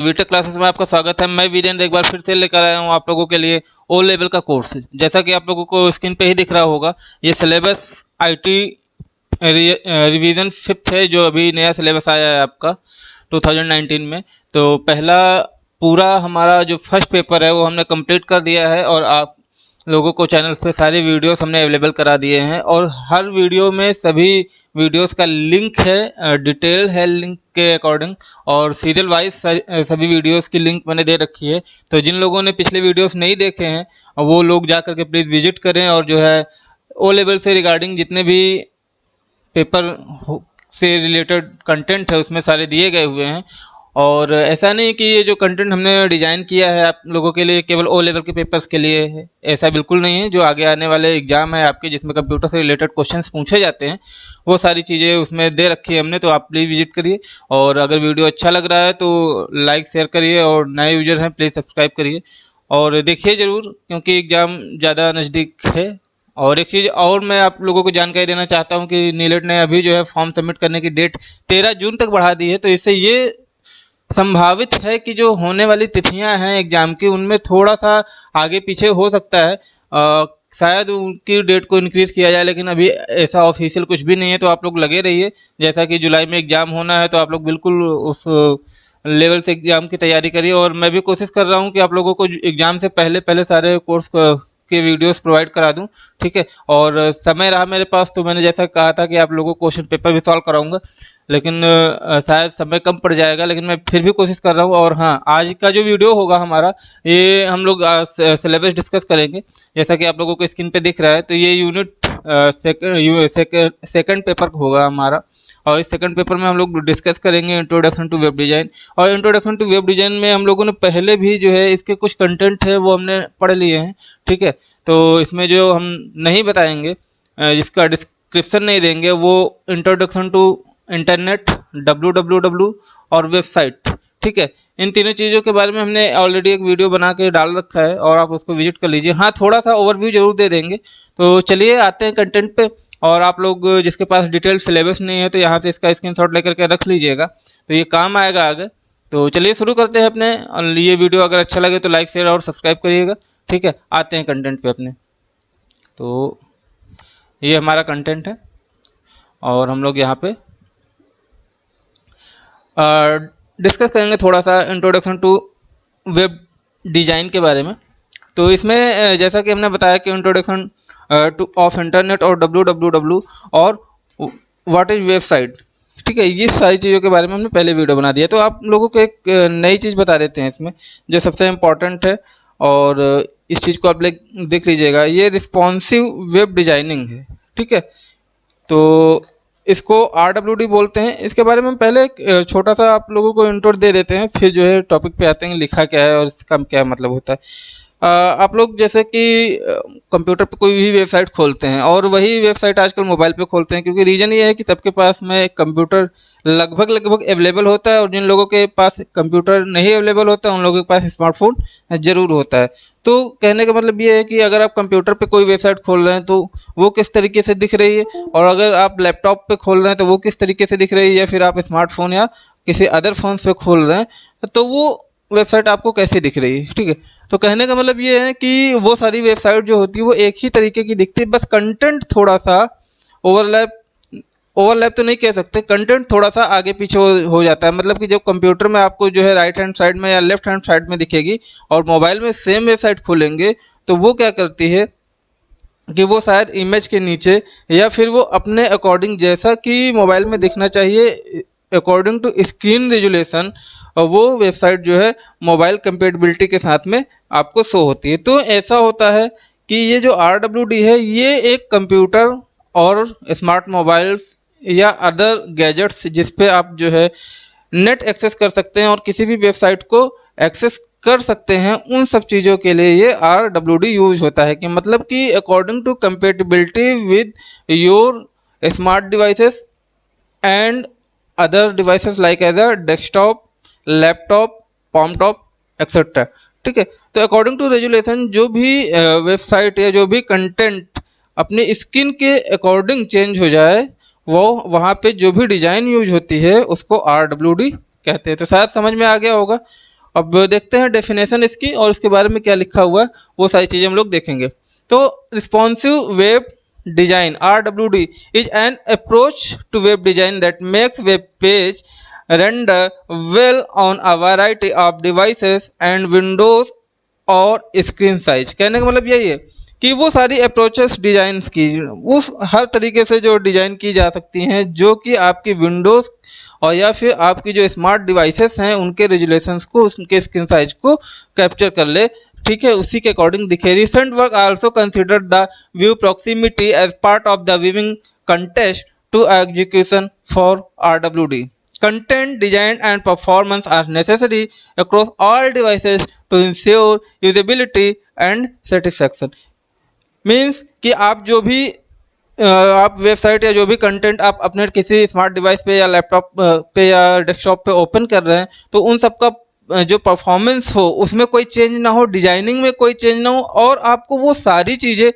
BTech classes में आपका स्वागत है। मैं वीरेंद्र एक बार फिर से लेकर आया हूँ आप लोगों के लिए ओ लेवल का कोर्स। जैसा कि आप लोगों को स्क्रीन पे ही दिख रहा होगा, ये सिलेबस आईटी रिवीजन फिफ्थ है, जो अभी नया सिलेबस आया है आपका 2019 में। तो पहला पूरा हमारा जो फर्स्ट पेपर है वो हमने कंप्लीट कर दिया है, और आप लोगों को चैनल पे सारे वीडियोस हमने अवेलेबल करा दिए हैं, और हर वीडियो में सभी वीडियोस का लिंक है, डिटेल है लिंक के अकॉर्डिंग, और सीरियल वाइज सभी वीडियोस की लिंक मैंने दे रखी है। तो जिन लोगों ने पिछले वीडियोस नहीं देखे हैं वो लोग जा करके प्लीज़ विजिट करें, और जो है ओ लेवल से रिगार्डिंग जितने भी पेपर से रिलेटेड कंटेंट है उसमें सारे दिए गए हुए हैं। और ऐसा नहीं कि ये जो कंटेंट हमने डिज़ाइन किया है आप लोगों के लिए केवल ओ लेवल के पेपर्स के लिए है, ऐसा बिल्कुल नहीं है। जो आगे आने वाले एग्जाम है आपके जिसमें कंप्यूटर से रिलेटेड क्वेश्चंस पूछे जाते हैं, वो सारी चीज़ें उसमें दे रखी है हमने। तो आप प्लीज़ विजिट करिए, और अगर वीडियो अच्छा लग रहा है तो लाइक शेयर करिए, और नए यूजर हैं प्लीज़ सब्सक्राइब करिए और देखिए ज़रूर, क्योंकि एग्ज़ाम ज़्यादा नज़दीक है। और एक चीज़ और मैं आप लोगों को जानकारी देना चाहता हूं कि नीलेट ने अभी जो है फॉर्म सबमिट करने की डेट 13 जून तक बढ़ा दी है। तो इससे ये संभावित है कि जो होने वाली तिथियां हैं एग्जाम की उनमें थोड़ा सा आगे पीछे हो सकता है। शायद उनकी डेट को इंक्रीज किया जाए, लेकिन अभी ऐसा ऑफिशियल कुछ भी नहीं है। तो आप लोग लगे रहिए, जैसा कि जुलाई में एग्जाम होना है तो आप लोग बिल्कुल उस लेवल से एग्जाम की तैयारी करिए। और मैं भी कोशिश कर रहा हूँ कि आप लोगों को एग्जाम से पहले पहले सारे कोर्स के वीडियोस प्रोवाइड करा दूं, ठीक है। और समय रहा मेरे पास तो मैंने जैसा कहा था कि आप लोगों को क्वेश्चन पेपर भी सॉल्व कराऊंगा, लेकिन शायद समय कम पड़ जाएगा, लेकिन मैं फिर भी कोशिश कर रहा हूँ। और हाँ, आज का जो वीडियो होगा हमारा, ये हम लोग सिलेबस डिस्कस करेंगे, जैसा कि आप लोगों को स्क्रीन पे दिख रहा है। तो ये यूनिट सेकंड पेपर होगा हमारा, और इस सेकंड पेपर में हम लोग डिस्कस करेंगे इंट्रोडक्शन टू वेब डिज़ाइन। और इंट्रोडक्शन टू वेब डिज़ाइन में हम लोगों ने पहले भी जो है इसके कुछ कंटेंट है वो हमने पढ़ लिए हैं, ठीक है। तो इसमें जो हम नहीं बताएंगे, जिसका डिस्क्रिप्शन नहीं देंगे, वो इंट्रोडक्शन टू इंटरनेट, www और वेबसाइट, ठीक है। इन तीनों चीज़ों के बारे में हमने ऑलरेडी एक वीडियो बना के डाल रखा है, और आप उसको विजिट कर लीजिए। हाँ, थोड़ा सा ओवरव्यू जरूर दे देंगे। तो चलिए आते हैं कंटेंट पे। और आप लोग जिसके पास डिटेल सिलेबस नहीं है तो यहाँ से इसका स्क्रीनशॉट लेकर के रख लीजिएगा, तो ये काम आएगा आगे। तो चलिए शुरू करते हैं अपने। और ये वीडियो अगर अच्छा लगे तो लाइक शेयर और सब्सक्राइब करिएगा, ठीक है। आते हैं कंटेंट पे अपने। तो ये हमारा कंटेंट है, और हम लोग यहाँ पे डिस्कस करेंगे थोड़ा सा इंट्रोडक्शन टू वेब डिज़ाइन के बारे में। तो इसमें जैसा कि हमने बताया कि इंट्रोडक्शन टू ऑफ इंटरनेट और www और व्हाट इज वेबसाइट, ठीक है, ये सारी चीज़ों के बारे में हमने पहले वीडियो बना दिया। तो आप लोगों को एक नई चीज़ बता देते हैं इसमें, जो सबसे इम्पोर्टेंट है। और इस चीज़ को आप देख लीजिएगा, ये रिस्पॉन्सिव वेब डिजाइनिंग है, ठीक है। तो इसको RWD बोलते हैं। इसके बारे में हम पहले एक छोटा सा आप लोगों को इंट्रो दे देते हैं, फिर जो है टॉपिक पे आते हैं लिखा क्या है और इसका क्या मतलब होता है। आप लोग जैसे कि कंप्यूटर पे कोई भी वेबसाइट खोलते हैं, और वही वेबसाइट आजकल मोबाइल पे खोलते हैं, क्योंकि रीज़न ये है कि सबके पास में कंप्यूटर लगभग लगभग अवेलेबल होता है, और जिन लोगों के पास कंप्यूटर नहीं अवेलेबल होता है उन लोगों के पास स्मार्टफोन ज़रूर होता है। तो कहने का मतलब ये है कि अगर आप कंप्यूटर पे कोई वेबसाइट खोल रहे हैं तो वो किस तरीके से दिख रही है, और अगर आप लैपटॉप पे खोल रहे हैं तो वो किस तरीके से दिख रही है, या फिर आप स्मार्टफोन या किसी अदर फोन पे खोल रहे हैं तो वो वेबसाइट आपको कैसे दिख रही है, ठीक है। तो कहने का मतलब ये है कि वो सारी वेबसाइट जो होती है वो एक ही तरीके की दिखती है, बस कंटेंट थोड़ा सा ओवरलैप, ओवरलैप तो नहीं कह सकते, कंटेंट थोड़ा सा आगे पीछे हो जाता है। मतलब कि जब कंप्यूटर में आपको जो है राइट हैंड साइड में या लेफ्ट हैंड साइड में दिखेगी, और मोबाइल में सेम वेबसाइट खोलेंगे, तो वो क्या करती है कि वो शायद इमेज के नीचे, या फिर वो अपने अकॉर्डिंग जैसा कि मोबाइल में दिखना चाहिए अकॉर्डिंग टू स्क्रीन रेजुलेशन, और वो वेबसाइट जो है मोबाइल कंपेटिबिलिटी के साथ में आपको शो होती है। तो ऐसा होता है कि ये जो RWD है ये एक कंप्यूटर और स्मार्ट मोबाइल्स या अदर गैजेट्स जिस पे आप जो है नेट एक्सेस कर सकते हैं और किसी भी वेबसाइट को एक्सेस कर सकते हैं, उन सब चीज़ों के लिए ये RWD यूज होता है। कि मतलब कि according to compatibility with your smart devices and other devices like as a desktop, laptop, palmtop etcetera, ठीक है। तो अकॉर्डिंग टू रेजुलेशन जो भी वेबसाइट या जो भी कंटेंट अपनी स्किन के अकॉर्डिंग चेंज हो जाए, वो वहाँ पे जो भी डिज़ाइन यूज होती है उसको RWD कहते हैं। तो शायद समझ में आ गया होगा। अब देखते हैं डेफिनेशन इसकी और उसके बारे में क्या लिखा हुआ है, वो सारी चीज़ें हम लोग देखेंगे। तो responsive web design RWD is an approach to web design that makes web page render well on a variety of devices and windows और स्क्रीन साइज। कहने का मतलब यही है कि वो सारी अप्रोचेस डिजाइन की उस हर तरीके से जो डिजाइन की जा सकती हैं जो कि आपकी विंडोज और या फिर आपकी जो स्मार्ट डिवाइसेस हैं उनके रेजुलेशंस को, उनके स्क्रीन साइज को कैप्चर कर ले, ठीक है, उसी के अकॉर्डिंग दिखे। Recent work also consider the view proximity as part of the viewing context to execution for RWD। Content design and performance are necessary across all devices to ensure usability and satisfaction। Means कि आप जो भी आप website या जो भी content आप अपने किसी स्मार्ट डिवाइस पे या लैपटॉप पे या डेस्कटॉप पे ओपन कर रहे हैं तो उन सब का जो परफॉर्मेंस हो उसमें कोई चेंज ना हो, डिजाइनिंग में कोई चेंज ना हो और आपको वो सारी चीज़ें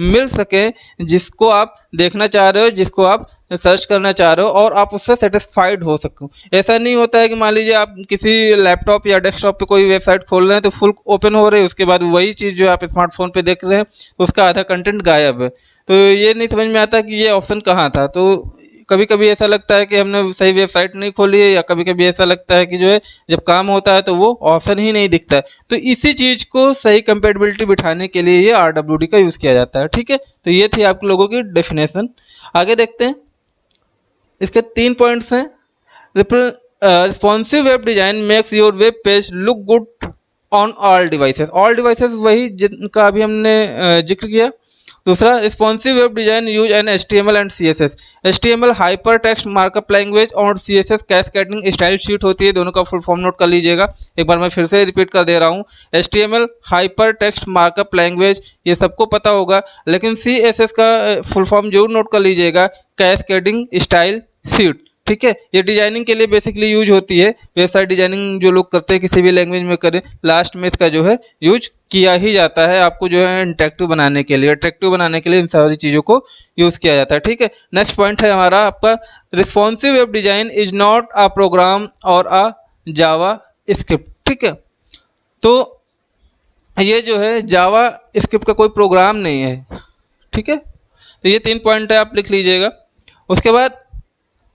मिल सके जिसको आप देखना चाह रहे हो, जिसको आप सर्च करना चाह रहे हो और आप उससे सेटिस्फाइड हो सको। ऐसा नहीं होता है कि मान लीजिए आप किसी लैपटॉप या डेस्कटॉप पे कोई वेबसाइट खोल रहे हैं तो फुल ओपन हो रही है, उसके बाद वही चीज़ जो आप स्मार्टफोन पे देख रहे हैं उसका आधा कंटेंट गायब है। तो ये नहीं समझ में आता कि ये ऑप्शन कहाँ था। तो कभी कभी ऐसा लगता है कि हमने सही वेबसाइट नहीं खोली है या कभी कभी ऐसा लगता है कि जो है जब काम होता है तो वो ऑप्शन ही नहीं दिखता है। तो इसी चीज़ को सही कंपेटेबिलिटी बिठाने के लिए ये RWD का यूज़ किया जाता है, ठीक है। तो ये थी आप लोगों की डेफिनेशन। आगे देखते हैं, इसके 3 पॉइंट्स हैं। Responsive web design makes your web page look good on all devices. All devices वही जिनका अभी हमने जिक्र किया। दूसरा, responsive web design use an HTML and CSS। HTMल हाइपर टेक्स्ट मार्कअप लैंग्वेज और CSS कैस्केडिंग स्टाइल शीट होती है। दोनों का फुल फॉर्म नोट कर लीजिएगा, एक बार मैं फिर से रिपीट कर दे रहा हूँ। HTML hyper text markup language ये सबको पता होगा, लेकिन CSS का फुल फॉर्म जरूर नोट कर लीजिएगा, कैस्केडिंग स्टाइल शीट, ठीक है। ये डिजाइनिंग के लिए बेसिकली यूज होती है। वेबसाइट डिजाइनिंग जो लोग करते हैं किसी भी लैंग्वेज में करें, लास्ट में इसका जो है यूज किया ही जाता है, आपको जो है इंटरेक्टिव बनाने के लिए, अट्रैक्टिव बनाने के लिए इन सारी चीज़ों को यूज़ किया जाता है, ठीक है। नेक्स्ट पॉइंट है हमारा आपका, responsive web design is not a program और अ जावा स्क्रिप्ट, ठीक है। तो ये जो है जावा स्क्रिप्ट का कोई प्रोग्राम नहीं है, ठीक है। तो ये 3 पॉइंट है, आप लिख लीजिएगा। उसके बाद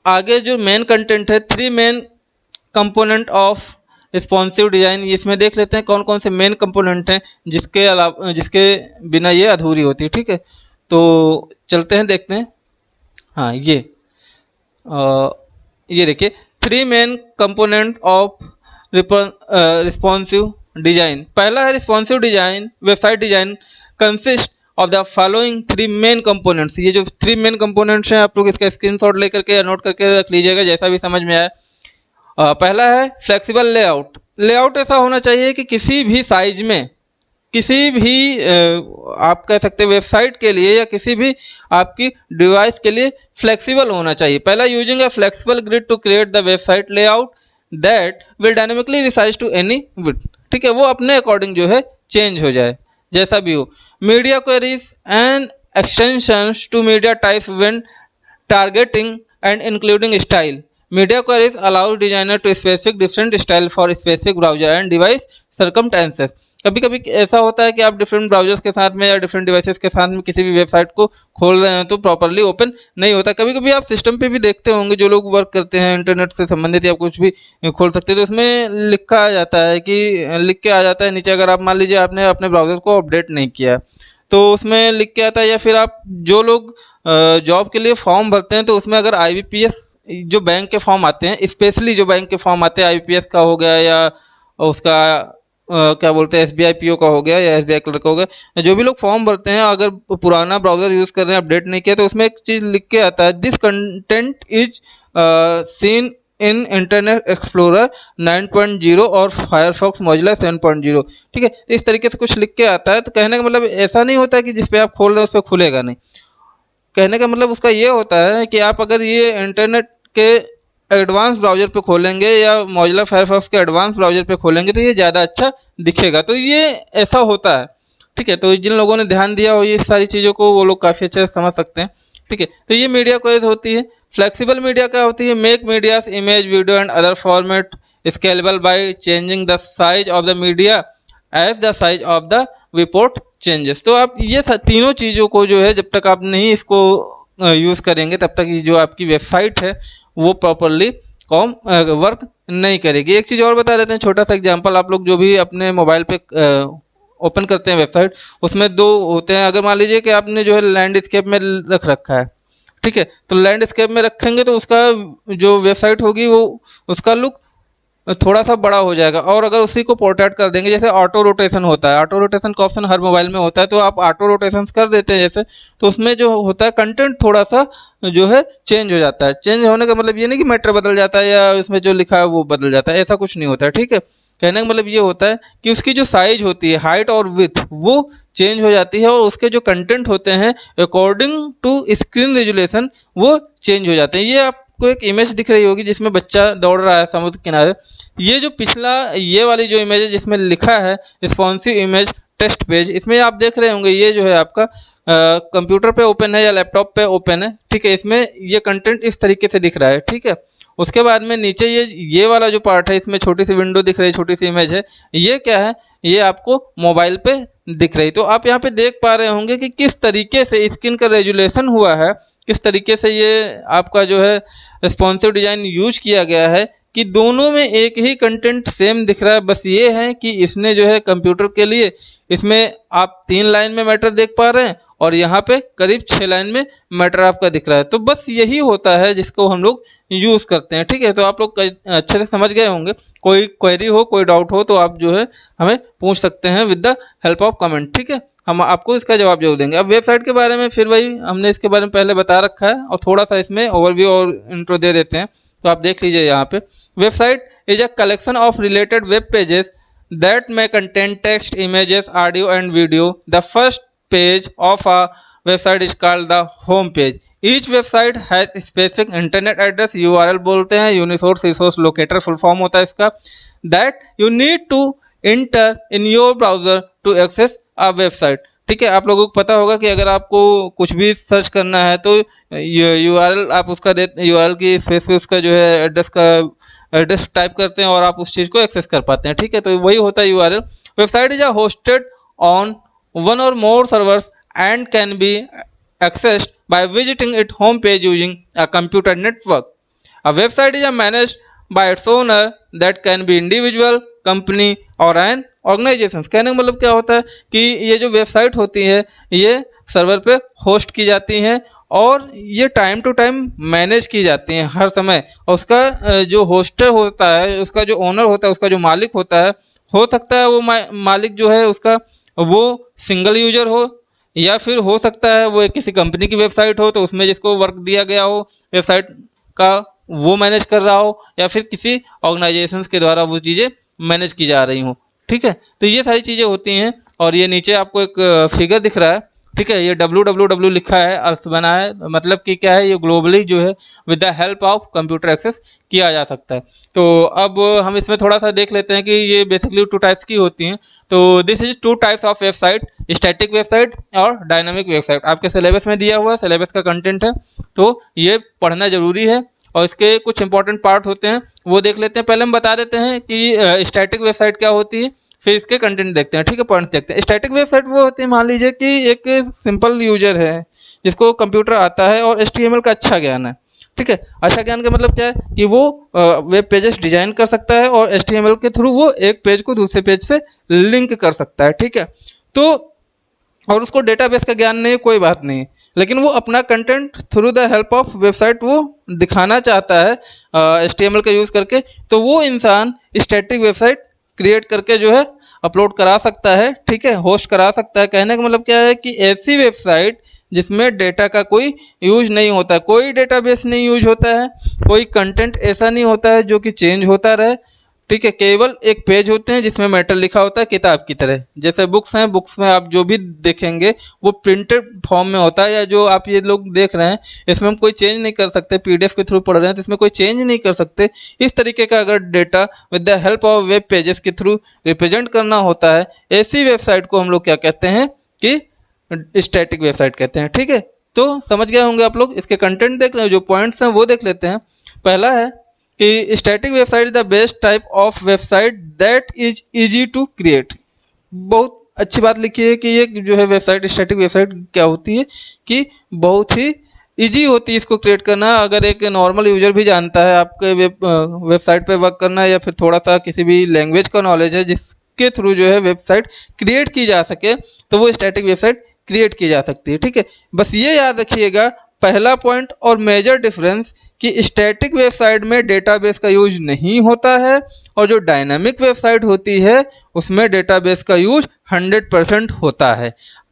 आगे जो मेन कंटेंट है, 3 main component of responsive design, इसमें देख लेते हैं कौन कौन से मेन कंपोनेंट हैं जिसके अलावा, जिसके बिना ये अधूरी होती है, ठीक है। तो चलते हैं देखते हैं। हाँ, ये देखिए, 3 main component of responsive design. पहला है responsive design website design consist of the following 3 main components. ये जो 3 मेन कंपोनेंट्स हैं आप लोग इसका स्क्रीनशॉट लेकर के नोट करके रख लीजिएगा जैसा भी समझ में आए। पहला है फ्लेक्सिबल लेआउट। लेआउट ऐसा होना चाहिए कि किसी भी साइज में, किसी भी आप कह सकते हैं वेबसाइट के लिए या किसी भी आपकी डिवाइस के लिए फ्लेक्सिबल होना चाहिए। पहला, using a flexible grid to create the website layout that will dynamically resize to any width, ठीक है, वो अपने अकॉर्डिंग जो है चेंज हो जाए जैसा भी हो। Media queries and extensions to media types when targeting and including style. Media queries allow designer to specific different style for specific browser and device circumstances। कभी कभी ऐसा होता है कि आप डिफरेंट ब्राउजर्स के साथ में या डिफरेंट डिवाइसेस के साथ में किसी भी वेबसाइट को खोल रहे हैं तो प्रॉपरली ओपन नहीं होता। कभी कभी आप सिस्टम पे भी देखते होंगे, जो लोग वर्क करते हैं इंटरनेट से संबंधित या कुछ भी खोल सकते हैं तो उसमें लिखा आ जाता है कि लिख के आ जाता है नीचे, अगर आप मान लीजिए आपने अपने ब्राउजर को अपडेट नहीं किया तो उसमें लिख के आता है। या फिर आप जो लोग जॉब के लिए फॉर्म भरते हैं तो उसमें अगर IBPS जो बैंक के फॉर्म आते हैं, स्पेशली जो बैंक के फॉर्म आते हैं, IBPS का हो गया या उसका क्या बोलते हैं SBI PO का हो गया या SBI क्लर्क का हो गया, जो भी लोग फॉर्म भरते हैं अगर पुराना ब्राउजर यूज़ कर रहे हैं, अपडेट नहीं किया, तो उसमें एक चीज़ लिख के आता है, this content is seen in internet explorer 9.0 और फायरफॉक्स मोजिला 7.0, ठीक है। इस तरीके से कुछ लिख के आता है। तो कहने का मतलब ऐसा नहीं होता है कि जिस पे आप खोल रहे हैं उस पर खुलेगा नहीं। कहने का मतलब उसका ये होता है कि आप अगर ये इंटरनेट के एडवांस ब्राउजर पे खोलेंगे या मोजिला फायरफॉक्स के एडवांस ब्राउजर पे खोलेंगे तो ये ज़्यादा अच्छा दिखेगा। तो ये ऐसा होता है, ठीक है। तो जिन लोगों ने ध्यान दिया हो ये सारी चीज़ों को वो लोग काफ़ी अच्छे से समझ सकते हैं, ठीक है। तो ये मीडिया क्वेरीज होती है। फ्लेक्सिबल मीडिया क्या होती है? Make media image video and other format scalable by changing the size of the media as the size of the viewport changes. तो आप ये तीनों चीज़ों को जो है जब तक आप नहीं इसको यूज़ करेंगे तब तक ये जो आपकी वेबसाइट है वो प्रॉपरली कॉम वर्क नहीं करेगी। एक चीज़ और बता देते हैं, छोटा सा एग्जांपल। आप लोग जो भी अपने मोबाइल पे ओपन करते हैं वेबसाइट, उसमें दो होते हैं। अगर मान लीजिए कि आपने जो है लैंडस्केप में रख रखा है, ठीक है, तो लैंडस्केप में रखेंगे तो उसका जो वेबसाइट होगी वो उसका लुक थोड़ा सा बड़ा हो जाएगा। और अगर उसी को पोर्ट्रेट कर देंगे, जैसे ऑटो रोटेशन होता है, ऑटो रोटेशन का ऑप्शन हर मोबाइल में होता है, तो आप ऑटो रोटेशन कर देते हैं जैसे, तो उसमें जो होता है कंटेंट थोड़ा सा जो है चेंज हो जाता है। चेंज होने का मतलब ये नहीं कि मैटर बदल जाता है या उसमें जो लिखा है वो बदल जाता है, ऐसा कुछ नहीं होता है, ठीक है। कहने का मतलब ये होता है कि उसकी जो साइज होती है, हाइट और विड्थ, वो चेंज हो जाती है और उसके जो कंटेंट होते हैं अकॉर्डिंग टू स्क्रीन रेजुलेशन वो चेंज हो जाते हैं। ये आपको एक इमेज दिख रही होगी जिसमें बच्चा दौड़ रहा है समुद्र किनारे। ये जो पिछला ये वाली जो इमेज है जिसमें लिखा है रिस्पॉन्सिव इमेज टेस्ट पेज, इसमें आप देख रहे होंगे ये जो है आपका कंप्यूटर पे ओपन है या लैपटॉप पे ओपन है, ठीक है। इसमें ये कंटेंट इस तरीके से दिख रहा है, ठीक है। उसके बाद में नीचे ये वाला जो पार्ट है, इसमें छोटी सी विंडो दिख रही है, छोटी सी इमेज है, ये क्या है? ये आपको मोबाइल पे दिख रही। तो आप यहाँ पे देख पा रहे होंगे कि किस तरीके से स्क्रीन का रेजुलेशन हुआ है, किस तरीके से ये आपका जो है रिस्पॉन्सिव डिजाइन यूज किया गया है कि दोनों में एक ही कंटेंट सेम दिख रहा है। बस ये है कि इसने जो है कंप्यूटर के लिए इसमें आप 3 लाइन में मैटर देख पा रहे हैं और यहाँ पे करीब 6 लाइन में मैटर आपका दिख रहा है। तो बस यही होता है जिसको हम लोग यूज करते हैं, ठीक है। तो आप लोग अच्छे से समझ गए होंगे। कोई क्वेरी हो, कोई डाउट हो तो आप जो है हमें पूछ सकते हैं with the help of comment, ठीक है। हम आपको इसका जवाब जरूर देंगे। अब वेबसाइट के बारे में फिर वही हमने इसके बारे में पहले बता रखा है और थोड़ा सा इसमें ओवरव्यू और इंट्रो दे देते हैं। तो आप देख लीजिए यहाँ पे, website is a collection of related web pages that may contain text, images, audio and video. The first page of a website is called the home page. Each website has specific internet address, URL बोलते हैं, Unisource Resource Locator full form होता है इसका, that you need to enter in your browser to access a website. ठीक है, आप लोगों को पता होगा कि अगर आपको कुछ भी सर्च करना है तो यूआरएल आप उसका यूआरएल की स्पेस पे उसका जो है एड्रेस टाइप करते हैं और आप उस चीज़ को एक्सेस कर पाते हैं, ठीक है। तो वही होता है URL. Website is hosted on one और more servers and can be accessed by visiting its home page using a computer network. A website is managed by its owner that can be individual, company or an organization. कहने का मतलब क्या होता है कि ये जो वेबसाइट होती है ये सर्वर पे होस्ट की जाती हैं और ये टाइम टू टाइम मैनेज की जाती हैं हर समय। और उसका जो होस्टर होता है, उसका जो ओनर होता है, उसका जो मालिक होता है, हो सकता है वो मालिक जो है उसका वो सिंगल यूजर हो या फिर हो सकता है वो किसी कंपनी की वेबसाइट हो तो उसमें जिसको वर्क दिया गया हो वेबसाइट का वो मैनेज कर रहा हो या फिर किसी ऑर्गेनाइजेशंस के द्वारा वो चीज़ें मैनेज की जा रही हो, ठीक है। तो ये सारी चीज़ें होती हैं और ये नीचे आपको एक फिगर दिख रहा है, ठीक है। ये www लिखा है, अर्थ बना है, मतलब कि क्या है, ये ग्लोबली जो है with the help of computer access किया जा सकता है। तो अब हम इसमें थोड़ा सा देख लेते हैं कि ये बेसिकली 2 टाइप्स की होती हैं। तो this is 2 types of website, static website और डायनामिक वेबसाइट। आपके सिलेबस में दिया हुआ है, सिलेबस का कंटेंट है, तो ये पढ़ना जरूरी है और इसके कुछ इंपॉर्टेंट पार्ट होते हैं वो देख लेते हैं। पहले हम बता देते हैं कि स्टैटिक वेबसाइट क्या होती है, फिर इसके कंटेंट देखते हैं, ठीक है, पॉइंट देखते हैं। स्टैटिक वेबसाइट वो होती है, मान लीजिए कि एक सिंपल यूजर है जिसको कंप्यूटर आता है और HTML का अच्छा ज्ञान है, ठीक है। अच्छा ज्ञान का मतलब क्या है कि वो वेब पेजेस डिजाइन कर सकता है और HTML के थ्रू वो एक पेज को दूसरे पेज से लिंक कर सकता है, ठीक है। तो और उसको डेटाबेस का ज्ञान नहीं, कोई बात नहीं, लेकिन वो अपना content through the help of website वो दिखाना चाहता है HTML का यूज़ करके, तो वो इंसान स्टैटिक वेबसाइट क्रिएट करके जो है अपलोड करा सकता है, ठीक है, होस्ट करा सकता है। कहने का मतलब क्या है कि ऐसी वेबसाइट जिसमें डेटा का कोई यूज नहीं होता, कोई डेटाबेस नहीं यूज होता है, कोई कंटेंट ऐसा नहीं होता है जो कि चेंज होता रहे, ठीक है। केवल एक पेज होते हैं जिसमें मैटर लिखा होता है किताब की तरह। जैसे बुक्स हैं, बुक्स में आप जो भी देखेंगे वो प्रिंटेड फॉर्म में होता है, या जो आप ये लोग देख रहे हैं इसमें हम कोई चेंज नहीं कर सकते, PDF के थ्रू पढ़ रहे हैं तो इसमें कोई चेंज नहीं कर सकते। इस तरीके का अगर data with the help of web pages के थ्रू रिप्रेजेंट करना होता है, ऐसी वेबसाइट को हम लोग क्या कहते हैं कि स्टैटिक वेबसाइट कहते हैं, ठीक है। तो समझ गए होंगे आप लोग। इसके कंटेंट देख जो पॉइंट्स हैं वो देख लेते हैं। पहला है कि static website is the best type of website that is easy to create. बहुत अच्छी बात लिखी है कि ये जो है वेबसाइट, स्टैटिक वेबसाइट क्या होती है कि बहुत ही इजी होती है इसको क्रिएट करना। अगर एक नॉर्मल यूजर भी जानता है आपके वेबसाइट पे वर्क करना, या फिर थोड़ा सा किसी भी लैंग्वेज का नॉलेज है जिसके थ्रू जो है वेबसाइट क्रिएट की जा सके, तो वो स्टैटिक वेबसाइट क्रिएट की जा सकती है। ठीक है, बस ये याद रखिएगा पहला पॉइंट और मेजर डिफरेंस कि स्टैटिक वेबसाइट में डेटाबेस का यूज नहीं होता है, और जो डायनामिक वेबसाइट होती है उसमें डेटाबेस का यूज 100% होता है।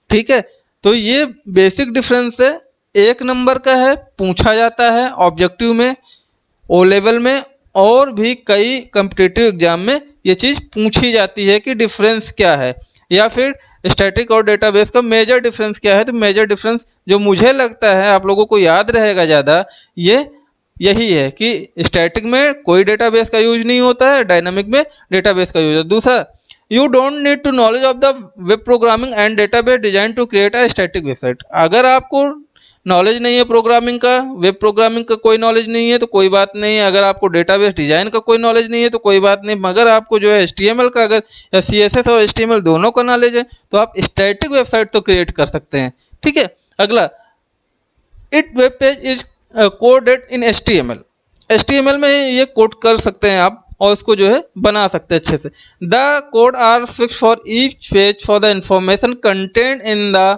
ठीक है, तो ये बेसिक डिफरेंस है, एक नंबर का है, पूछा जाता है ऑब्जेक्टिव में, ओ लेवल में, और भी कई कम्पिटिटिव एग्जाम में ये चीज़ पूछी जाती है कि डिफरेंस क्या है, या फिर स्टैटिक और डेटाबेस का मेजर डिफरेंस क्या है। तो मेजर डिफरेंस जो मुझे लगता है आप लोगों को याद रहेगा ज़्यादा, ये यही है कि स्टैटिक में कोई डेटाबेस का यूज नहीं होता है, डायनामिक में डेटाबेस का यूज है। दूसरा, you don't need to knowledge of the web programming and database design to create a static website. अगर आपको नॉलेज नहीं है प्रोग्रामिंग का, वेब प्रोग्रामिंग का कोई नॉलेज नहीं है तो कोई बात नहीं है। अगर आपको डेटाबेस डिजाइन का कोई नॉलेज नहीं है तो कोई बात नहीं, मगर आपको जो है एचटीएमएल का अगर, या सीएसएस और एचटीएमएल दोनों का नॉलेज है तो आप स्टैटिक वेबसाइट तो क्रिएट कर सकते हैं। ठीक है, अगला, it web page is coded in HTML. HTML में ये कोड कर सकते हैं आप, और उसको जो है बना सकते हैं अच्छे से। The code are fix for each page for the information content in the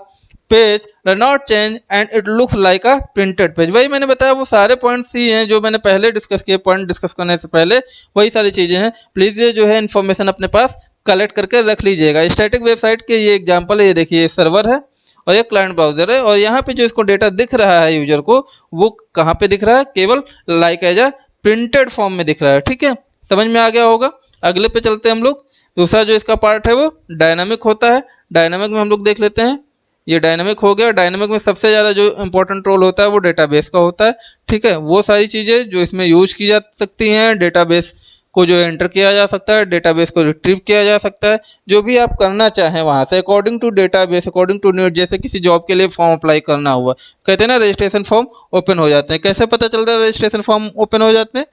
page does not change and it looks like a printed page. वही मैंने बताया, वो सारे पॉइंट्स ही हैं जो मैंने पहले डिस्कस किए, पॉइंट डिस्कस करने से पहले वही सारी चीजें हैं। प्लीज ये जो है इन्फॉर्मेशन अपने पास कलेक्ट करके रख लीजिएगा। स्टैटिक वेबसाइट के ये एग्जांपल है, ये देखिए सर्वर है और ये क्लाइंट ब्राउजर है, और यहाँ पे जो इसको डेटा दिख रहा है यूजर को, वो कहाँ पे दिख रहा है, केवल like as a printed form में दिख रहा है। ठीक है, समझ में आ गया होगा। अगले पे चलते हैं हम लोग। दूसरा जो इसका पार्ट है वो डायनामिक होता है। डायनामिक में हम लोग देख लेते हैं, ये डायनामिक हो गया। डायनामिक में सबसे ज़्यादा जो इंपॉर्टेंट रोल होता है वो डेटाबेस का होता है। ठीक है, वो सारी चीज़ें जो इसमें यूज की जा सकती हैं, डेटाबेस को जो एंटर किया जा सकता है, डेटाबेस को रिट्रीव किया जा सकता है, जो भी आप करना चाहें वहाँ से according to database, according to need. जैसे किसी जॉब के लिए फॉर्म अप्लाई करना हुआ, कहते हैं ना रजिस्ट्रेशन फॉर्म ओपन हो जाते हैं। कैसे पता चलता है रजिस्ट्रेशन फॉर्म ओपन हो जाते हैं?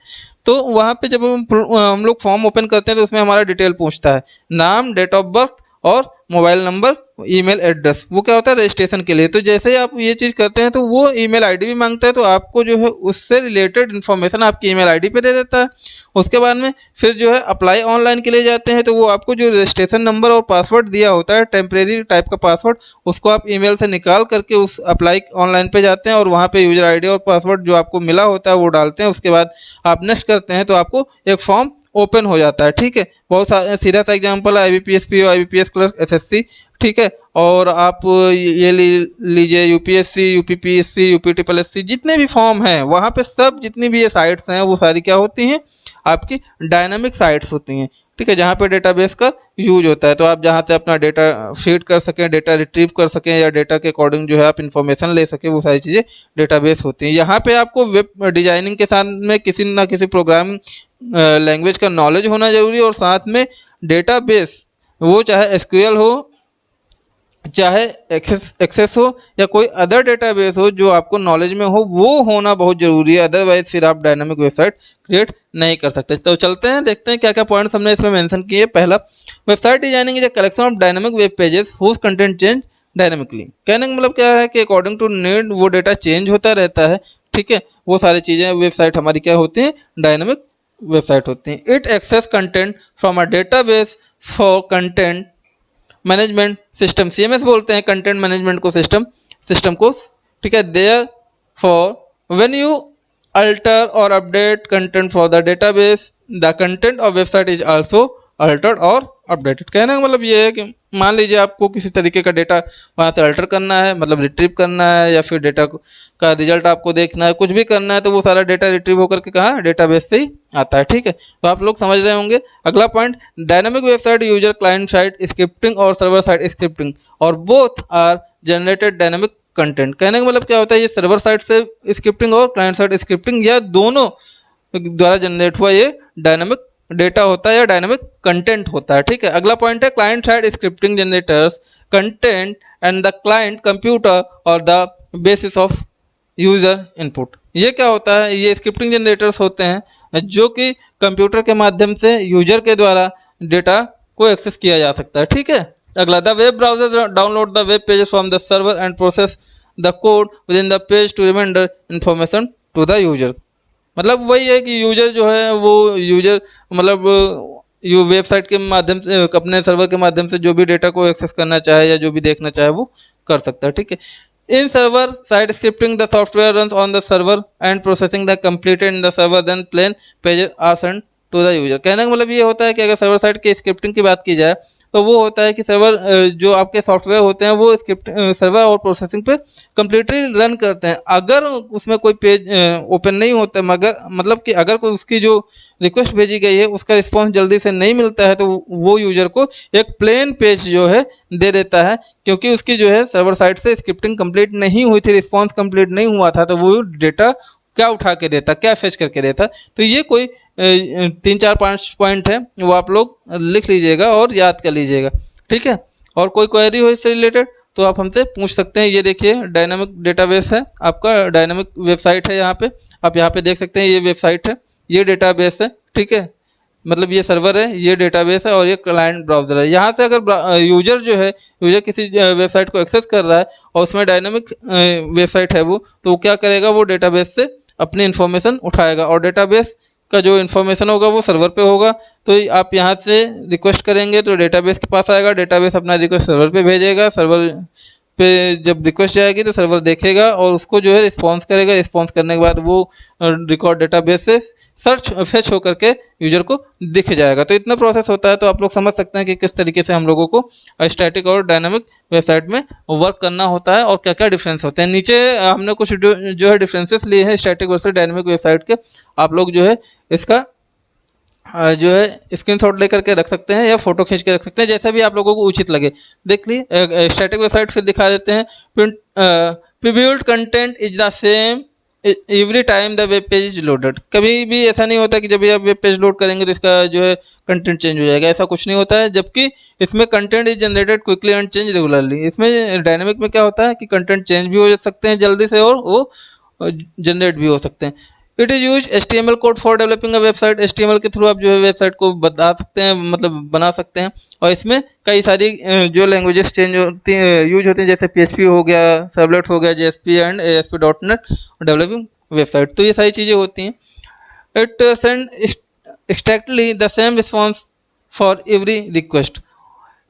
तो वहाँ पे जब हम लोग फॉर्म ओपन करते हैं तो उसमें हमारा डिटेल पूछता है, नाम, डेट ऑफ बर्थ और मोबाइल नंबर, ईमेल एड्रेस। वो क्या होता है रजिस्ट्रेशन के लिए। तो जैसे ही आप ये चीज़ करते हैं तो वो ईमेल आईडी भी मांगता है, तो आपको जो है उससे रिलेटेड इन्फॉर्मेशन आपकी ईमेल आईडी पे दे देता है। उसके बाद में फिर जो है अप्लाई ऑनलाइन के लिए जाते हैं, तो वो आपको जो रजिस्ट्रेशन नंबर और पासवर्ड दिया होता है, टेम्परेरी टाइप का पासवर्ड, उसको आप ईमेल से निकाल करके उस अप्लाई ऑनलाइन पे जाते हैं, और वहाँ पे यूजर आईडी और पासवर्ड जो आपको मिला होता है वो डालते हैं। उसके बाद आप नेक्स्ट करते हैं तो आपको एक फॉर्म ओपन हो जाता है। ठीक है, बहुत सीधा सा एग्जांपल है IBPS PO, IBPS clerk, SSC. ठीक है, और आप ये लीजिए UPSC, UPPSC, UP triple SC, जितने भी फॉर्म हैं वहाँ पे सब, जितनी भी ये साइट्स हैं वो सारी क्या होती हैं, आपकी डायनामिक साइट्स होती हैं। ठीक है, जहाँ पे डेटाबेस का यूज होता है, तो आप जहाँ से अपना डेटा फीड कर सकें, डेटा रिट्रीव कर सकें, या डेटा के अकॉर्डिंग जो है आप इन्फॉर्मेशन ले सकें, वो सारी चीज़ें डेटाबेस होती हैं। यहाँ पे आपको वेब डिजाइनिंग के साथ में किसी ना किसी प्रोग्रामिंग लैंग्वेज का नॉलेज होना जरूरी है, और साथ में डेटाबेस, वो चाहे एसक्यूएल हो, चाहे एक्सेस हो, या कोई अदर डेटाबेस हो जो आपको नॉलेज में हो, वो होना बहुत जरूरी है। अदरवाइज फिर आप डायनामिक वेबसाइट क्रिएट नहीं कर सकते। तो चलते हैं, देखते हैं क्या क्या पॉइंट्स हमने इसमें मेंशन किए। पहला, website designing is a collection of dynamic web pages whose content change dynamically. कहने का मतलब क्या है कि अकॉर्डिंग टू नीड वो डेटा चेंज होता रहता है। ठीक है, वो सारी चीज़ें वेबसाइट हमारी क्या होती हैं, डायनामिक वेबसाइट होती हैं। It access content from a database for content management system, CMS बोलते हैं कंटेंट मैनेजमेंट को, सिस्टम को। ठीक है, therefore when you alter और update content for the database, the content of website is also altered और updated. कहने का मतलब ये है कि मान लीजिए आपको किसी तरीके का डेटा वहाँ से अल्टर करना है, मतलब रिट्रीव करना है, या फिर डेटा का रिजल्ट आपको देखना है, कुछ भी करना है, तो वो सारा डेटा रिट्रीव होकर के कहाँ, डेटाबेस से ही आता है। ठीक है, तो आप लोग समझ रहे होंगे। अगला point, dynamic website user client side scripting और सर्वर साइड स्क्रिप्टिंग, और both are generated dynamic content. कहने का मतलब क्या होता है, ये सर्वर साइड से स्क्रिप्टिंग और क्लाइंट साइड स्क्रिप्टिंग, या दोनों द्वारा जनरेट हुआ ये डायनामिक डेटा होता है या डायनामिक कंटेंट होता है। ठीक है, अगला पॉइंट है, client side scripting generators content and the client computer और the basis of user input. ये क्या होता है, ये स्क्रिप्टिंग जनरेटर्स होते हैं जो कि कंप्यूटर के माध्यम से यूजर के द्वारा डेटा को एक्सेस किया जा सकता है। ठीक है, अगला, the web browser download the web pages from the server and process the code within the page to reminder information to the user. मतलब वही है कि यूजर जो है वो यूजर मतलब यू वेबसाइट के माध्यम से अपने सर्वर के माध्यम से जो भी डेटा को एक्सेस करना चाहे या जो भी देखना चाहे वो कर सकता है। ठीक है, in server side scripting the software runs on the server and processing the completed in the server then plain pages are send to the user. कहने का मतलब ये होता है कि अगर सर्वर साइड की स्क्रिप्टिंग की बात की जाए तो वो होता है कि सर्वर जो आपके सॉफ्टवेयर होते हैं वो स्क्रिप्ट सर्वर और प्रोसेसिंग पे कम्प्लीटली रन करते हैं। अगर उसमें कोई पेज ओपन नहीं होता, मगर मतलब कि अगर कोई उसकी जो रिक्वेस्ट भेजी गई है उसका रिस्पॉन्स जल्दी से नहीं मिलता है तो वो यूजर को एक प्लेन पेज जो है दे देता है, क्योंकि उसकी जो है सर्वर साइड से स्क्रिप्टिंग कंप्लीट नहीं हुई थी, रिस्पॉन्स कंप्लीट नहीं हुआ था, तो वो डेटा क्या उठा के देता, क्या फेच करके देता। तो ये कोई 3 4 5 पॉइंट है, वो आप लोग लिख लीजिएगा और याद कर लीजिएगा। ठीक है, और कोई क्वेरी हो इससे रिलेटेड तो आप हमसे पूछ सकते हैं। ये देखिए डायनामिक डेटाबेस है आपका, डायनामिक वेबसाइट है, यहाँ पे आप यहाँ पे देख सकते हैं, ये वेबसाइट है, ये डेटाबेस है। ठीक है, मतलब ये सर्वर है, ये डेटाबेस है और ये क्लाइंट ब्राउजर है। यहाँ से अगर यूजर जो है, यूजर किसी वेबसाइट को एक्सेस कर रहा है और उसमें डायनामिक वेबसाइट है वो, तो वो क्या करेगा, वो डेटाबेस से अपनी इन्फॉर्मेशन उठाएगा और डेटाबेस का जो इन्फॉर्मेशन होगा वो सर्वर पे होगा। तो आप यहाँ से रिक्वेस्ट करेंगे तो डेटाबेस के पास आएगा, डेटाबेस अपना रिक्वेस्ट सर्वर पे भेजेगा, सर्वर पे जब रिक्वेस्ट जाएगी तो सर्वर देखेगा और उसको जो है रिस्पॉन्स करेगा। रिस्पॉन्स करने के बाद वो रिकॉर्ड डेटाबेस से सर्च फेच होकर के यूजर को दिख जाएगा। तो इतना प्रोसेस होता है। तो आप लोग समझ सकते हैं कि किस तरीके से हम लोगों को स्टैटिक और डायनामिक वेबसाइट में वर्क करना होता है और क्या क्या डिफरेंस होते हैं। नीचे हमने कुछ जो है डिफरेंसेस लिए हैं स्टैटिक वर्सेस डायनामिक वेबसाइट के, आप लोग जो है इसका जो है स्क्रीनशॉट लेकर के रख सकते हैं या फोटो खींच के रख सकते हैं, जैसा भी आप लोगों को उचित लगे। देख ली स्टैटिक वेबसाइट फिर दिखा देते हैं। Previewed content is the same every time the web page is loaded. कभी भी ऐसा नहीं होता कि जब भी आप वेब पेज लोड करेंगे तो इसका जो है कंटेंट चेंज हो जाएगा, ऐसा कुछ नहीं होता है। जबकि इसमें content is generated quickly and change regularly. इसमें डायनेमिक में क्या होता है कि कंटेंट चेंज भी हो सकते हैं जल्दी से और वो जनरेट भी हो सकते हैं। It is use HTML code for developing a website. HTML के थ्रू आप जो है वेबसाइट को बता सकते हैं, मतलब बना सकते हैं। और इसमें कई सारी जो लैंग्वेजेस चेंज होती हैं, यूज होती हैं, जैसे PHP हो गया, सर्वलेट हो गया, JSP and ASP.NET developing website. तो ये सारी चीज़ें होती हैं। It send exactly the same response for every request.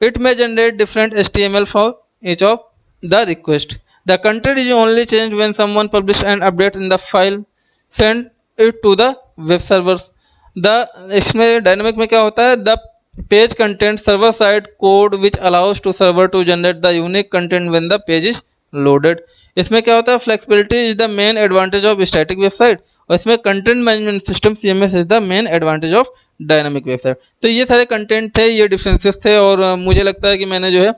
It may generate different HTML for each of the request. The content is only changed when someone publishes an update in the file, send it to the web servers. The इसमें dynamic में क्या होता है, the page content server side code which allows to server to generate the unique content when the page is loaded. इसमें क्या होता है, flexibility is the main advantage of static website और इसमें content management system CMS is the main advantage of dynamic website. तो ये सारे content थे, ये डिफरेंसेस थे और मुझे लगता है कि मैंने जो है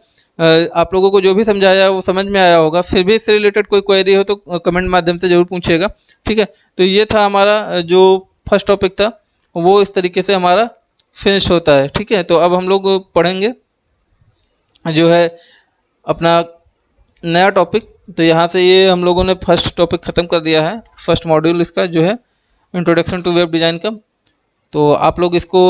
आप लोगों को जो भी समझाया वो समझ में आया होगा। फिर भी इससे रिलेटेड कोई क्वेरी हो तो कमेंट माध्यम से जरूर पूछिएगा। ठीक है, तो ये था हमारा जो फर्स्ट टॉपिक था, वो इस तरीके से हमारा फिनिश होता है। ठीक है, तो अब हम लोग पढ़ेंगे जो है अपना नया टॉपिक। तो यहाँ से ये हम लोगों ने फर्स्ट टॉपिक ख़त्म कर दिया है, फर्स्ट मॉड्यूल इसका जो है इंट्रोडक्शन टू वेब डिज़ाइन का। तो आप लोग इसको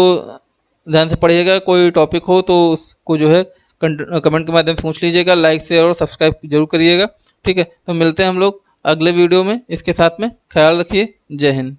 ध्यान से पढ़िएगा, कोई टॉपिक हो तो उसको जो है कमेंट के माध्यम से पूछ लीजिएगा, लाइक शेयर और सब्सक्राइब जरूर करिएगा। ठीक है, तो मिलते हैं हम लोग अगले वीडियो में। इसके साथ में ख्याल रखिए। जय हिंद।